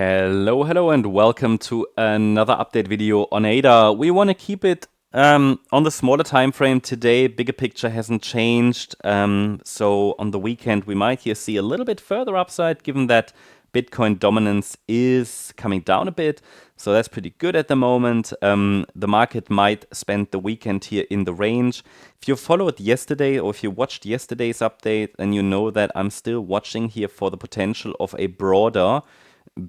Hello, and welcome to another update video on ADA. We want to keep it on the smaller time frame today. Bigger picture hasn't changed. So on the weekend, we might here see a little bit further upside, given that Bitcoin dominance is coming down a bit. So that's pretty good at the moment. The market might spend the weekend here in the range. If you followed yesterday or if you watched yesterday's update, then you know that I'm still watching here for the potential of a broader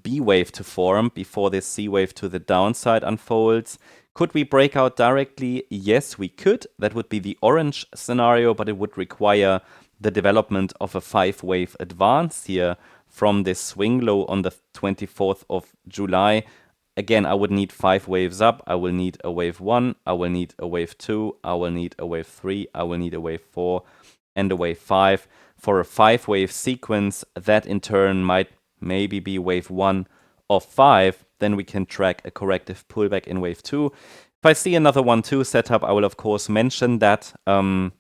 B wave to form before this C wave to the downside unfolds. Could we break out directly? Yes, we could. That would be the orange scenario, but it would require the development of a 5-wave advance here from this swing low on the 24th of July. Again, I would need 5 waves up. I will need a wave 1, I will need a wave 2, I will need a wave 3, I will need a wave 4, and a wave 5. For a 5-wave sequence, that in turn might maybe be wave 1 of 5, then we can track a corrective pullback in wave 2. If I see another 1-2 setup, I will of course mention that. We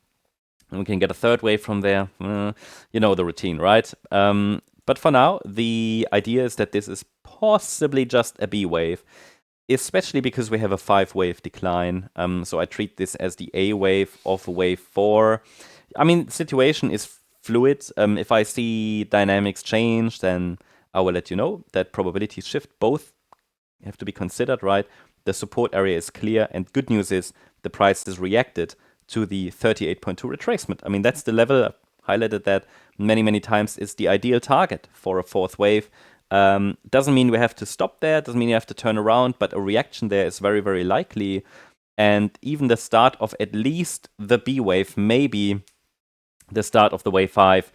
can get a third wave from there. You know the routine, right? But for now, the idea is that this is possibly just a B wave, especially because we have a 5-wave decline. So I treat this as the A wave of wave 4. I mean, the situation is fluid. If I see dynamics change, then I will let you know. That probabilities shift both have to be considered, right? The support area is clear, and good news is the price has reacted to the 38.2 retracement. I mean, that's the level, I've highlighted that many times, is the ideal target for a 4th wave. Doesn't mean we have to stop there, doesn't mean you have to turn around, but a reaction there is very likely. And even the start of at least the B wave, maybe the start of the wave 5,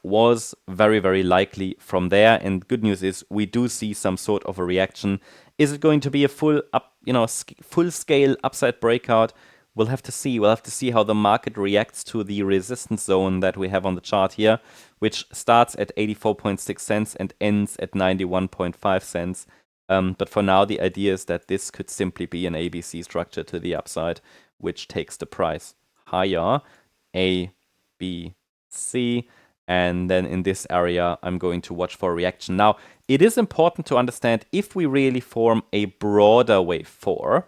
was very likely from there. And good news is we do see some sort of a reaction. Is it going to be a full scale upside breakout? We'll have to see. We'll have to see how the market reacts to the resistance zone that we have on the chart here, which starts at 84.6 cents and ends at 91.5 cents. But for now, the idea is that this could simply be an ABC structure to the upside, which takes the price higher. A, B, C, and then in this area, I'm going to watch for a reaction. Now, it is important to understand if we really form a broader wave 4,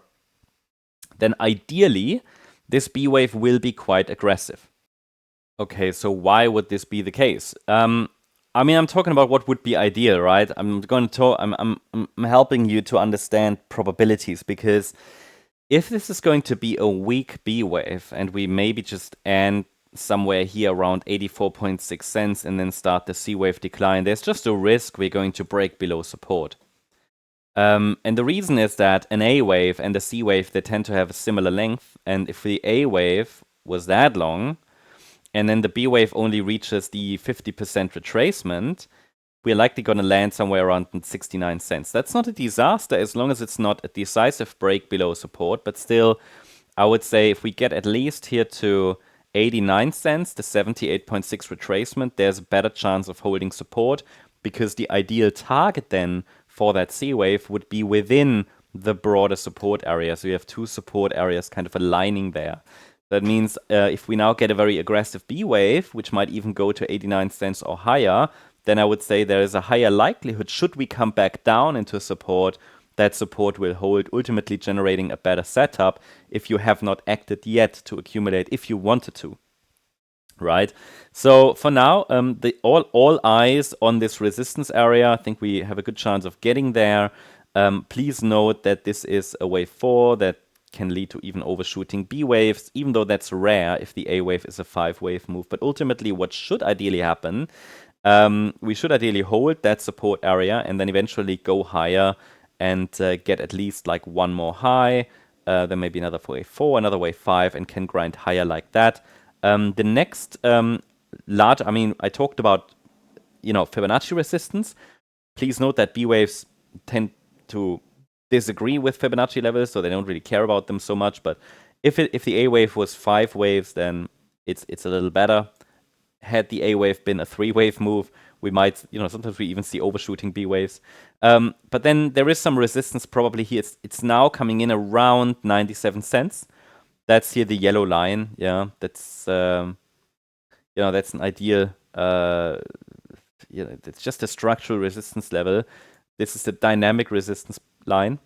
then ideally, this B wave will be quite aggressive. Okay, so why would this be the case? I mean, I'm talking about what would be ideal, right? I'm helping you to understand probabilities, because if this is going to be a weak B wave and we maybe just end somewhere here around 84.6 cents and then start the C wave decline, there's just a risk we're going to break below support. And the reason is that an A wave and a C wave, they tend to have a similar length. And if the A wave was that long, and then the B wave only reaches the 50% retracement, we're likely going to land somewhere around 69 cents. That's not a disaster as long as it's not a decisive break below support. But still, I would say if we get at least here to 89 cents, the 78.6 retracement, there's a better chance of holding support, because the ideal target then for that C wave would be within the broader support area. So you have two support areas kind of aligning there. That means if we now get a very aggressive B wave, which might even go to 89 cents or higher, then I would say there is a higher likelihood, should we come back down into support, that support will hold, ultimately generating a better setup if you have not acted yet to accumulate, if you wanted to. Right? So for now, all eyes on this resistance area. I think we have a good chance of getting there. Please note that this is a wave 4 that can lead to even overshooting B waves, even though that's rare if the A wave is a 5-wave move. But ultimately, what should ideally happen, we should ideally hold that support area and then eventually go higher and get at least like one more high, then maybe another wave 4, another wave 5, and can grind higher like that. The next large, I mean, I talked about, Fibonacci resistance. Please note that B waves tend to disagree with Fibonacci levels, so they don't really care about them so much. But if the A wave was 5 waves, then it's a little better. Had the A wave been a 3-wave move, we might, sometimes we even see overshooting B waves. But then there is some resistance probably here. It's now coming in around 97 cents. That's here the yellow line. Yeah, that's that's an ideal it's just a structural resistance level. This is the dynamic resistance line,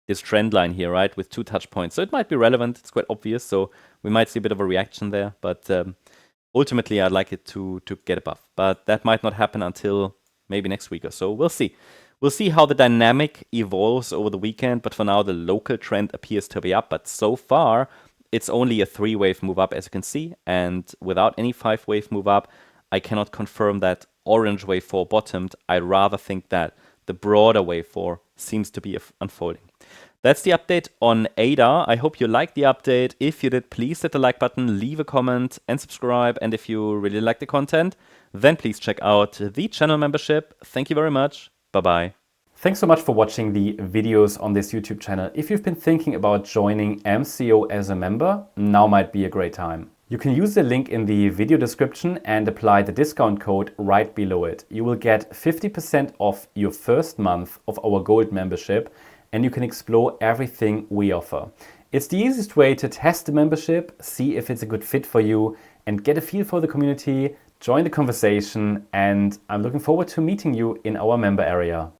this trend line here, right, with 2 touch points. So it might be relevant. It's quite obvious. So we might see a bit of a reaction there. But ultimately, I'd like it to get above. But that might not happen until maybe next week or so. We'll see. We'll see how the dynamic evolves over the weekend. But for now, the local trend appears to be up. But so far, it's only a 3-wave move up, as you can see. And without any 5-wave move up, I cannot confirm that orange wave 4 bottomed. I rather think that the broader wave 4 seems to be unfolding. That's the update on ADA. I hope you liked the update. If you did, please hit the like button, leave a comment, and subscribe. And if you really like the content, then please check out the channel membership. Thank you very much. Bye-bye. Thanks so much for watching the videos on this YouTube channel. If you've been thinking about joining MCO as a member, now might be a great time. You can use the link in the video description and apply the discount code right below it. You will get 50% off your first month of our Gold membership, and you can explore everything we offer. It's the easiest way to test the membership, see if it's a good fit for you, and get a feel for the community, join the conversation, and I'm looking forward to meeting you in our member area.